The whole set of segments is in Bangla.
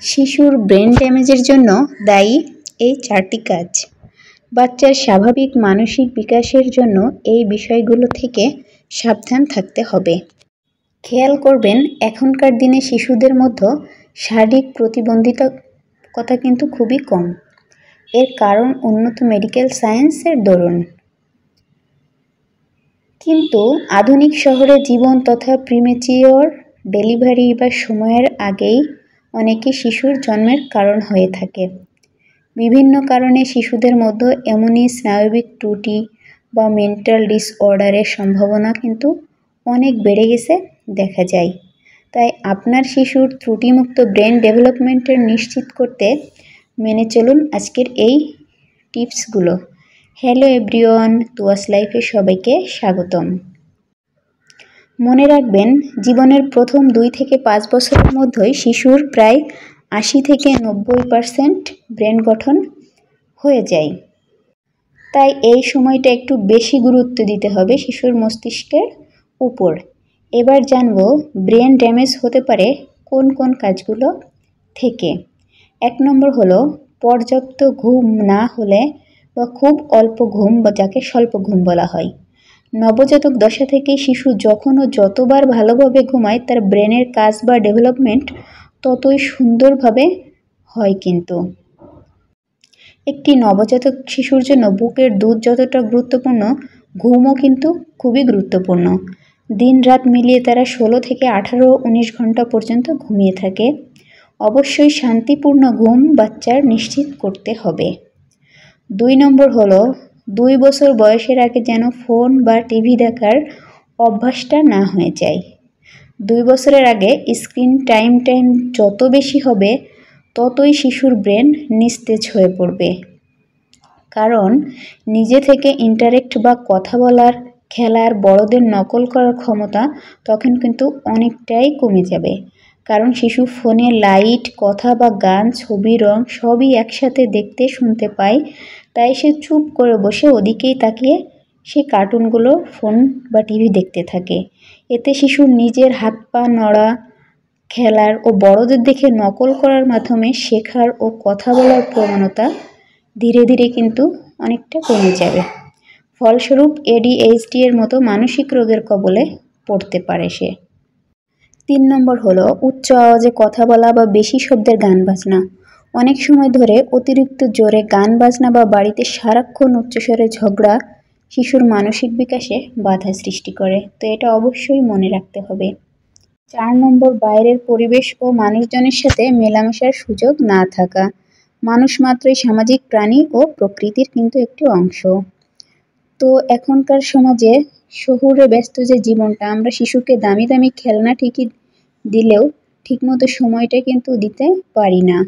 শিশুর ব্রেন ড্যামেজের জন্য দায়ী এই 4টি কাজ। বাচ্চার স্বাভাবিক মানসিক বিকাশের জন্য এই বিষয়গুলো থেকে সাবধান থাকতে হবে। খেয়াল করবেন, এখনকার দিনে শিশুদের মধ্যে শারীরিক প্রতিবন্ধিতা কিন্তু খুবই কম। এর কারণ উন্নত মেডিকেল সায়েন্সের দরুন। কিন্তু আধুনিক শহরে জীবন তথা প্রিমেচিওর ডেলিভারি বা সময়ের আগেই অনেকে শিশুর জন্মের কারণ হয়ে থাকে। বিভিন্ন কারণে শিশুদের মধ্যে এমনই স্নায়বিক ত্রুটি বা মেন্টাল ডিসঅর্ডারের সম্ভাবনা কিন্তু অনেক বেড়ে গেছে দেখা যায়। তাই আপনার শিশুর ত্রুটিমুক্ত ব্রেন ডেভেলপমেন্টের নিশ্চিত করতে মেনে চলুন আজকের এই টিপসগুলো। হ্যালো এভরিওয়ান, তুয়াস লাইফে সবাইকে স্বাগতম। মনে রাখবেন, জীবনের প্রথম 2 থেকে 5 বছরের মধ্যেই শিশুর প্রায় 80 থেকে 90% ব্রেন গঠন হয়ে যায়। তাই এই সময়টা একটু বেশি গুরুত্ব দিতে হবে শিশুর মস্তিষ্কের উপর। এবার জানব ব্রেন ড্যামেজ হতে পারে কোন কোন কাজগুলো থেকে। 1 নম্বর হলো পর্যাপ্ত ঘুম না হলে বা খুব অল্প ঘুম বা যাকে স্বল্প ঘুম বলা হয়। নবজাতক দশা থেকে শিশু যখন ও যতবার ভালোভাবে ঘুমায় তার ব্রেনের কাজ বা ডেভেলপমেন্ট ততই সুন্দরভাবে হয়। কিন্তু একটি নবজাতক শিশুর জন্য বুকের দুধ যতটা গুরুত্বপূর্ণ, ঘুমও কিন্তু খুবই গুরুত্বপূর্ণ। দিন রাত মিলিয়ে তারা 16 থেকে 18-19 ঘন্টা পর্যন্ত ঘুমিয়ে থাকে। অবশ্যই শান্তিপূর্ণ ঘুম বাচ্চার নিশ্চিত করতে হবে। 2 নম্বর হলো 2 বছর বয়সের আগে যেন ফোন বা টিভি দেখার অভ্যাসটা না হয়ে যায়। 2 বছরের আগে স্ক্রিন টাইম যত বেশি হবে ততই শিশুর ব্রেন নিস্তেজ হয়ে পড়বে। কারণ নিজে থেকে ইন্টারেক্ট বা কথা বলার, খেলার, বড়দের নকল করার ক্ষমতা তখন কিন্তু অনেকটাই কমে যাবে। কারণ শিশু ফোনে লাইট, কথা বা গান, ছবি, রং সবই একসাথে দেখতে শুনতে পায়। তাই সে চুপ করে বসে ওদিকেই তাকিয়ে সে কার্টুনগুলো, ফোন বা টিভি দেখতে থাকে। এতে শিশুর নিজের হাত পা নড়া, খেলার ও বড়দের দেখে নকল করার মাধ্যমে শেখার ও কথা বলার প্রবণতা ধীরে ধীরে কিন্তু অনেকটা কমে যাবে। ফলস্বরূপ ADHD এর মতো মানসিক রোগের কবলে পড়তে পারে সে। 3 নম্বর হলো উচ্চ আওয়াজে কথা বলা বা বেশি শব্দের গান বাজনা। অনেক সময় ধরে অতিরিক্ত জোরে গান বাজনা বা বাড়িতে সারাক্ষণ উচ্চস্বরে ঝগড়া শিশুর মানসিক বিকাশে বাধা সৃষ্টি করে। তো এটা অবশ্যই মনে রাখতে হবে। 4 নম্বর বাইরের পরিবেশ ও মানুষজনের সাথে মেলামেশার সুযোগ না থাকা। মানুষ মাত্রই সামাজিক প্রাণী ও প্রকৃতির কিন্তু একটি অংশ। তো এখনকার সমাজে শহুরে ব্যস্ত যে জীবনটা, আমরা শিশুকে দামি দামি খেলনা ঠিকই দিলেও ঠিকমতো সময়টা কিন্তু দিতে পারি না।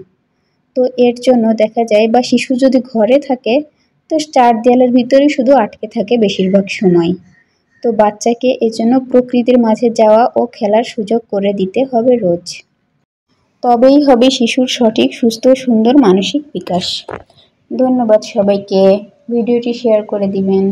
তো এর জন্য দেখা যায়, বা শিশু যদি ঘরে থাকে তো 4 দেয়ালের ভিতরেই শুধু আটকে থাকে বেশিরভাগ সময়। তো বাচ্চাকে এজন্য প্রকৃতির মাঝে যাওয়া ও খেলার সুযোগ করে দিতে হবে রোজ। তবেই হবে শিশুর সঠিক, সুস্থ, সুন্দর মানসিক বিকাশ। ধন্যবাদ সবাইকে। ভিডিওটি শেয়ার করে দিবেন।